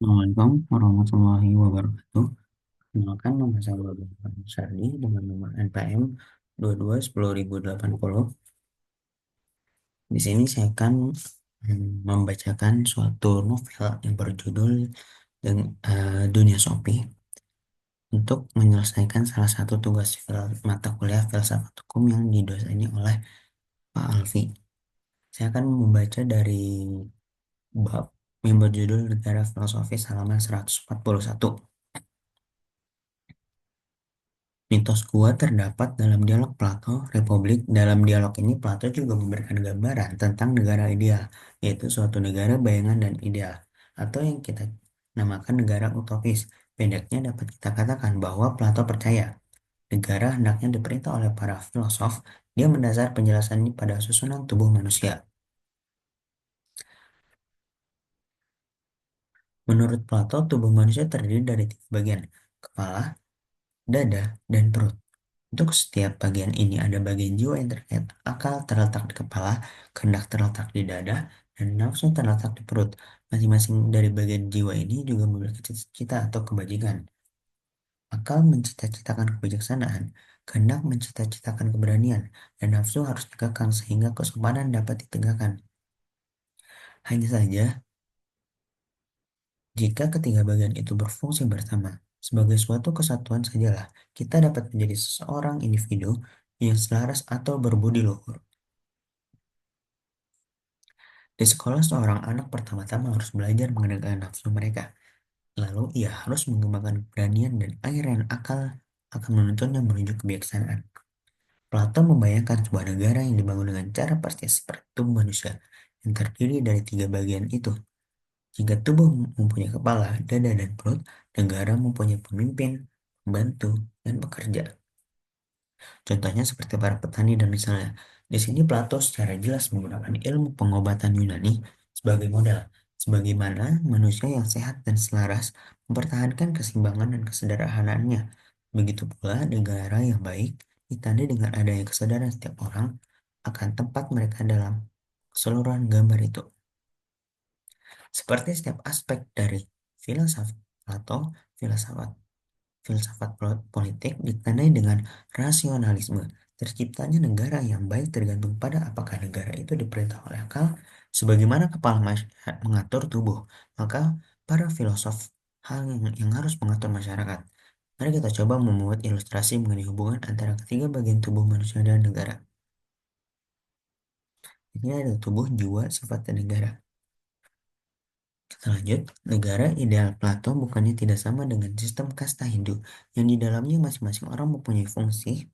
Assalamualaikum warahmatullahi wabarakatuh. Kenalkan nama saya Bapak Sardi dengan nomor NPM 22 10 080. Di sini saya akan membacakan suatu novel yang berjudul Dunia Sophie untuk menyelesaikan salah satu tugas mata kuliah filsafat hukum yang didoseni oleh Pak Alfi. Saya akan membaca dari bab yang berjudul Negara Filosofis halaman 141. Mitos gua terdapat dalam dialog Plato, Republik. Dalam dialog ini, Plato juga memberikan gambaran tentang negara ideal, yaitu suatu negara bayangan dan ideal, atau yang kita namakan negara utopis. Pendeknya dapat kita katakan bahwa Plato percaya negara hendaknya diperintah oleh para filosof. Dia mendasar penjelasannya pada susunan tubuh manusia. Menurut Plato, tubuh manusia terdiri dari tiga bagian: kepala, dada, dan perut. Untuk setiap bagian ini ada bagian jiwa yang terkait. Akal terletak di kepala, kehendak terletak di dada, dan nafsu terletak di perut. Masing-masing dari bagian jiwa ini juga memiliki cita-cita atau kebajikan. Akal mencita-citakan kebijaksanaan, kehendak mencita-citakan keberanian, dan nafsu harus dikekang sehingga kesopanan dapat ditegakkan. Hanya saja, jika ketiga bagian itu berfungsi bersama sebagai suatu kesatuan sajalah, kita dapat menjadi seseorang individu yang selaras atau berbudi luhur. Di sekolah, seorang anak pertama-tama harus belajar mengendalikan nafsu mereka. Lalu ia harus mengembangkan keberanian dan akhirnya akal akan menuntunnya menuju kebijaksanaan. Plato membayangkan sebuah negara yang dibangun dengan cara persis seperti tubuh manusia yang terdiri dari tiga bagian itu. Jika tubuh mempunyai kepala, dada, dan perut, negara mempunyai pemimpin, pembantu, dan pekerja. Contohnya seperti para petani dan misalnya. Di sini Plato secara jelas menggunakan ilmu pengobatan Yunani sebagai modal. Sebagaimana manusia yang sehat dan selaras mempertahankan keseimbangan dan kesederhanaannya. Begitu pula negara yang baik ditandai dengan adanya kesadaran setiap orang akan tempat mereka dalam keseluruhan gambar itu. Seperti setiap aspek dari filsafat Plato, filsafat filsafat politik ditandai dengan rasionalisme. Terciptanya negara yang baik tergantung pada apakah negara itu diperintah oleh akal, sebagaimana kepala mengatur tubuh, maka para filosof hal yang harus mengatur masyarakat. Mari kita coba membuat ilustrasi mengenai hubungan antara ketiga bagian tubuh manusia dan negara. Ini ada tubuh, jiwa, sifat, dan negara. Kita lanjut, negara ideal Plato bukannya tidak sama dengan sistem kasta Hindu, yang di dalamnya masing-masing orang mempunyai fungsi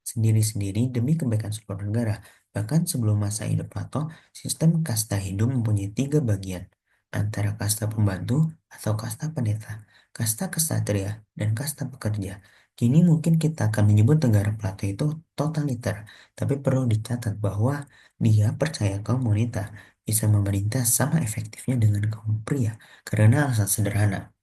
sendiri-sendiri demi kebaikan seluruh negara. Bahkan sebelum masa hidup Plato, sistem kasta Hindu mempunyai tiga bagian, antara kasta pembantu atau kasta pendeta, kasta kesatria, dan kasta pekerja. Kini mungkin kita akan menyebut negara Plato itu totaliter, tapi perlu dicatat bahwa dia percaya kaum wanita bisa memerintah sama efektifnya dengan kaum pria karena alasan sederhana,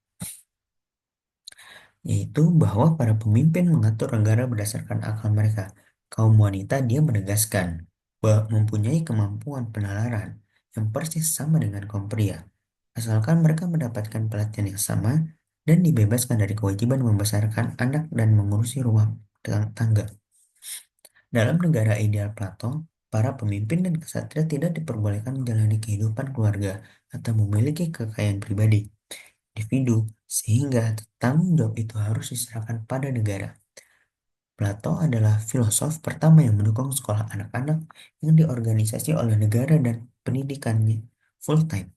yaitu bahwa para pemimpin mengatur negara berdasarkan akal mereka. Kaum wanita, dia menegaskan bahwa mempunyai kemampuan penalaran yang persis sama dengan kaum pria, asalkan mereka mendapatkan pelatihan yang sama dan dibebaskan dari kewajiban membesarkan anak dan mengurusi rumah tangga. Dalam negara ideal Plato, para pemimpin dan kesatria tidak diperbolehkan menjalani kehidupan keluarga atau memiliki kekayaan pribadi individu, sehingga tanggung jawab itu harus diserahkan pada negara. Plato adalah filosof pertama yang mendukung sekolah anak-anak yang diorganisasi oleh negara dan pendidikannya full time.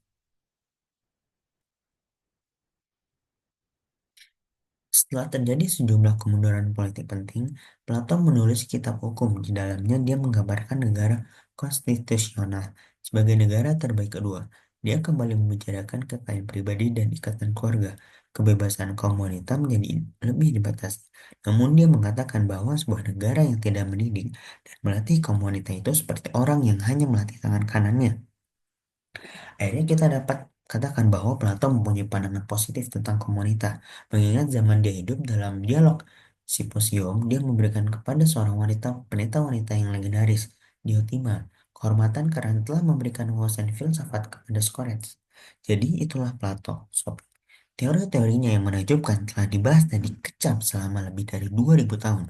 Setelah terjadi sejumlah kemunduran politik penting, Plato menulis kitab hukum. Di dalamnya dia menggambarkan negara konstitusional sebagai negara terbaik kedua. Dia kembali membicarakan kekayaan pribadi dan ikatan keluarga. Kebebasan kaum wanita menjadi lebih dibatasi. Namun dia mengatakan bahwa sebuah negara yang tidak mendidik dan melatih kaum wanita itu seperti orang yang hanya melatih tangan kanannya. Akhirnya kita dapat katakan bahwa Plato mempunyai pandangan positif tentang komunitas, mengingat zaman dia hidup dalam dialog Simposium, dia memberikan kepada seorang wanita, pendeta wanita yang legendaris, Diotima, kehormatan karena telah memberikan wawasan filsafat kepada Socrates. Jadi itulah Plato, Sophie. Teori-teorinya yang menakjubkan telah dibahas dan dikecam selama lebih dari 2000 tahun.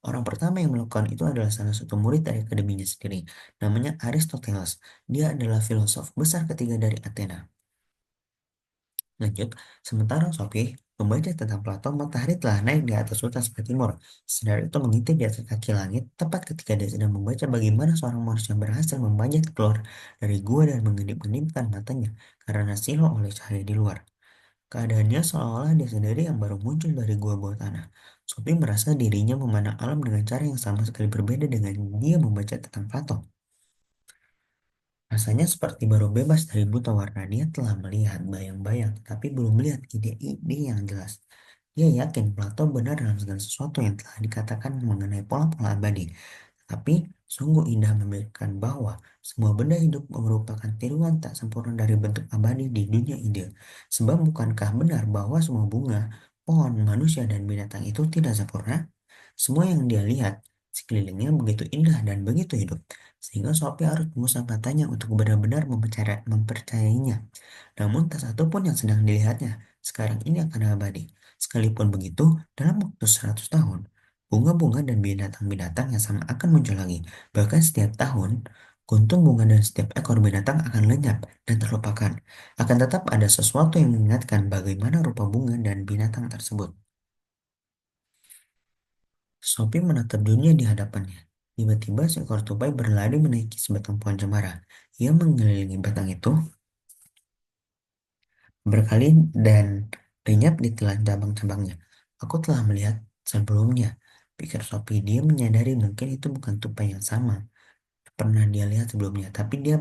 Orang pertama yang melakukan itu adalah salah satu murid dari akademinya sendiri, namanya Aristoteles. Dia adalah filosof besar ketiga dari Athena. Lanjut, sementara Sophie membaca tentang Plato, matahari telah naik di atas hutan sebelah timur. Sinar itu mengintip di atas kaki langit, tepat ketika dia sedang membaca bagaimana seorang manusia berhasil memanjat keluar dari gua dan mengedip-edipkan matanya karena silau oleh cahaya di luar. Keadaannya seolah-olah dia sendiri yang baru muncul dari gua bawah tanah. Sophie merasa dirinya memandang alam dengan cara yang sama sekali berbeda dengan dia membaca tentang Plato. Rasanya seperti baru bebas dari buta warna, dia telah melihat bayang-bayang, tetapi belum melihat ide-ide yang jelas. Dia yakin Plato benar dalam segala sesuatu yang telah dikatakan mengenai pola-pola abadi. Tapi sungguh indah memikirkan bahwa semua benda hidup merupakan tiruan tak sempurna dari bentuk abadi di dunia ide. Sebab bukankah benar bahwa semua bunga, pohon, manusia, dan binatang itu tidak sempurna? Semua yang dia lihat sekelilingnya begitu indah dan begitu hidup, sehingga Sophie harus mengusap matanya untuk benar-benar mempercayainya. Namun tak satu pun yang sedang dilihatnya sekarang ini akan abadi. Sekalipun begitu, dalam waktu 100 tahun, bunga-bunga dan binatang-binatang yang sama akan muncul lagi. Bahkan setiap tahun, kuntum bunga dan setiap ekor binatang akan lenyap dan terlupakan. Akan tetap ada sesuatu yang mengingatkan bagaimana rupa bunga dan binatang tersebut. Sophie menatap dunia di hadapannya. Tiba-tiba seekor tupai berlari menaiki sebatang pohon cemara. Ia mengelilingi batang itu berkali dan lenyap di telan cabang-cabangnya. Aku telah melihat sebelumnya, pikir Sophie. Dia menyadari mungkin itu bukan tupai yang sama pernah dia lihat sebelumnya, tapi dia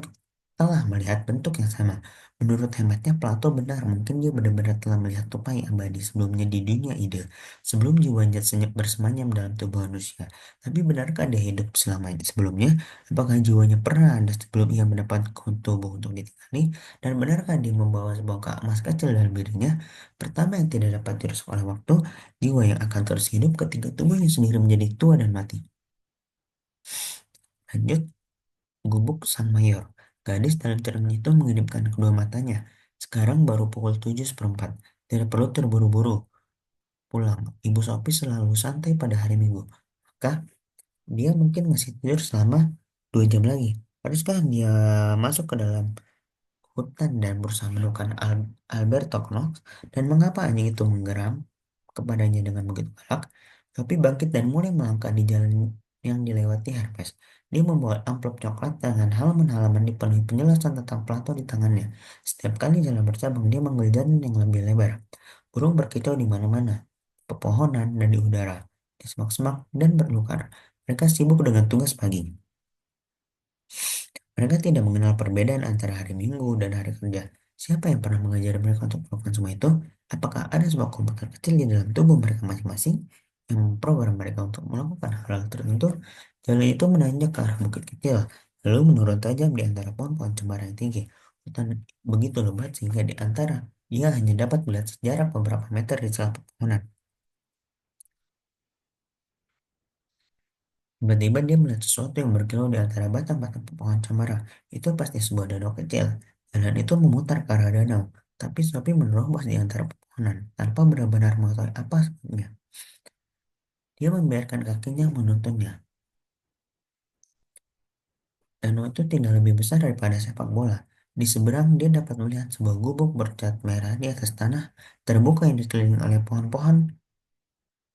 telah melihat bentuk yang sama. Menurut hematnya, Plato benar. Mungkin dia benar-benar telah melihat tupai abadi sebelumnya di dunia ide, sebelum jiwanya senyap bersemayam dalam tubuh manusia. Tapi benarkah dia hidup selama ini sebelumnya? Apakah jiwanya pernah ada sebelum ia mendapatkan tubuh untuk ditinggali? Dan benarkah dia membawa sebuah emas kecil dalam dirinya? Pertama yang tidak dapat dirusak oleh waktu, jiwa yang akan terus hidup ketika tubuhnya sendiri menjadi tua dan mati. Lanjut, gubuk sang mayor. Gadis dalam cermin itu mengedipkan kedua matanya. Sekarang baru pukul 7:04. Tidak perlu terburu-buru pulang. Ibu Sophie selalu santai pada hari Minggu. Maka dia mungkin masih tidur selama 2 jam lagi. Haruskah dia masuk ke dalam hutan dan berusaha menemukan Alberto Knox? Dan mengapa anjing itu menggeram kepadanya dengan begitu galak? Tapi bangkit dan mulai melangkah di jalan yang dilewati Herpes. Dia membawa amplop coklat dengan halaman-halaman dipenuhi penjelasan tentang Plato di tangannya. Setiap kali jalan bercabang, dia mengambil jalan yang lebih lebar. Burung berkicau di mana-mana, pepohonan dan di udara, di semak-semak dan berlukar. Mereka sibuk dengan tugas pagi. Mereka tidak mengenal perbedaan antara hari Minggu dan hari kerja. Siapa yang pernah mengajari mereka untuk melakukan semua itu? Apakah ada sebuah komputer kecil di dalam tubuh mereka masing-masing yang memprogram mereka untuk melakukan hal tertentu? Jalan itu menanjak ke arah bukit kecil, lalu menurun tajam di antara pohon-pohon cemara yang tinggi. Hutan begitu lebat sehingga di antara dia hanya dapat melihat sejarak beberapa meter di celah pepohonan. Tiba-tiba dia melihat sesuatu yang berkilau di antara batang-batang pohon cemara. Itu pasti sebuah danau kecil. Jalan itu memutar ke arah danau, tapi Sophie menerobos di antara pepohonan tanpa benar-benar mengetahui apa sebabnya. Dia membiarkan kakinya menuntunnya. Danau itu tidak lebih besar daripada sepak bola. Di seberang dia dapat melihat sebuah gubuk bercat merah di atas tanah terbuka yang dikelilingi oleh pohon-pohon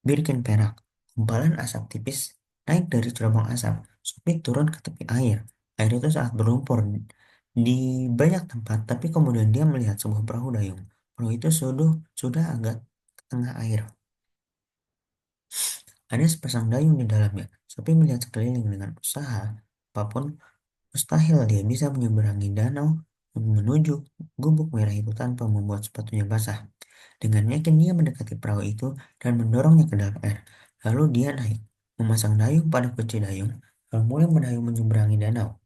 birikin perak. Gumpalan asap tipis naik dari cerobong asap. Sophie turun ke tepi air. Air itu sangat berlumpur di banyak tempat, tapi kemudian dia melihat sebuah perahu dayung. Perahu itu sudah agak ke tengah air. Ada sepasang dayung di dalamnya. Sophie melihat sekeliling dengan usaha. Apapun mustahil dia bisa menyeberangi danau menuju gubuk merah itu tanpa membuat sepatunya basah. Dengan yakin dia mendekati perahu itu dan mendorongnya ke dalam air. Lalu dia naik, memasang dayung pada kunci dayung, lalu mulai mendayung menyeberangi danau.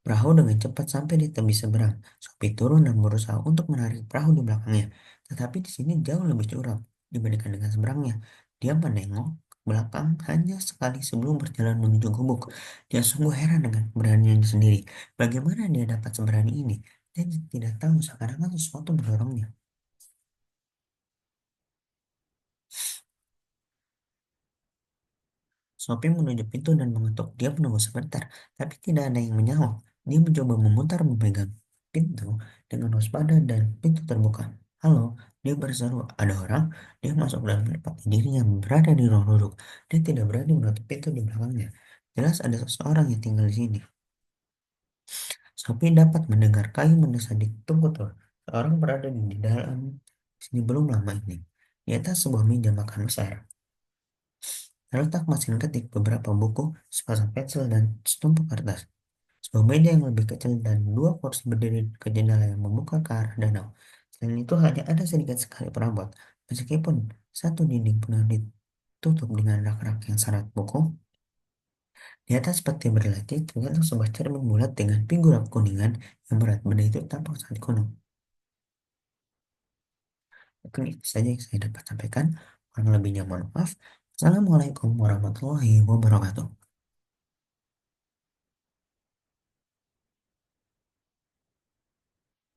Perahu dengan cepat sampai di tepi seberang. Sophie turun dan berusaha untuk menarik perahu di belakangnya. Tetapi di sini jauh lebih curam dibandingkan dengan seberangnya. Dia menengok ke belakang hanya sekali sebelum berjalan menuju gubuk. Dia sungguh heran dengan keberaniannya sendiri. Bagaimana dia dapat seberani ini? Dia tidak tahu sekarang sesuatu mendorongnya. Sophie menuju pintu dan mengetuk. Dia menunggu sebentar, tapi tidak ada yang menjawab. Dia mencoba memutar memegang pintu dengan waspada dan pintu terbuka. Halo, dia berseru. Ada orang? Dia masuk dan mendapati dirinya berada di ruang duduk. Dia tidak berani menutup pintu di belakangnya. Jelas ada seseorang yang tinggal di sini. Sophie dapat mendengar kayu mendesah di tungku. Seorang berada di dalam sini belum lama ini. Di atas sebuah meja makan besar. Terletak mesin ketik, beberapa buku, sepasang pensil, dan setumpuk kertas. Sebuah meja yang lebih kecil dan dua kursi berdiri ke jendela yang membuka ke arah danau. Selain itu hanya ada sedikit sekali perabot. Meskipun satu dinding penuh ditutup dengan rak-rak yang syarat buku, di atas peti berlati tergantung sebuah cermin bulat dengan figura kuningan yang berat. Benda itu tampak sangat kuno. Mungkin itu saja yang saya dapat sampaikan. Kurang lebihnya mohon maaf. Assalamualaikum warahmatullahi wabarakatuh.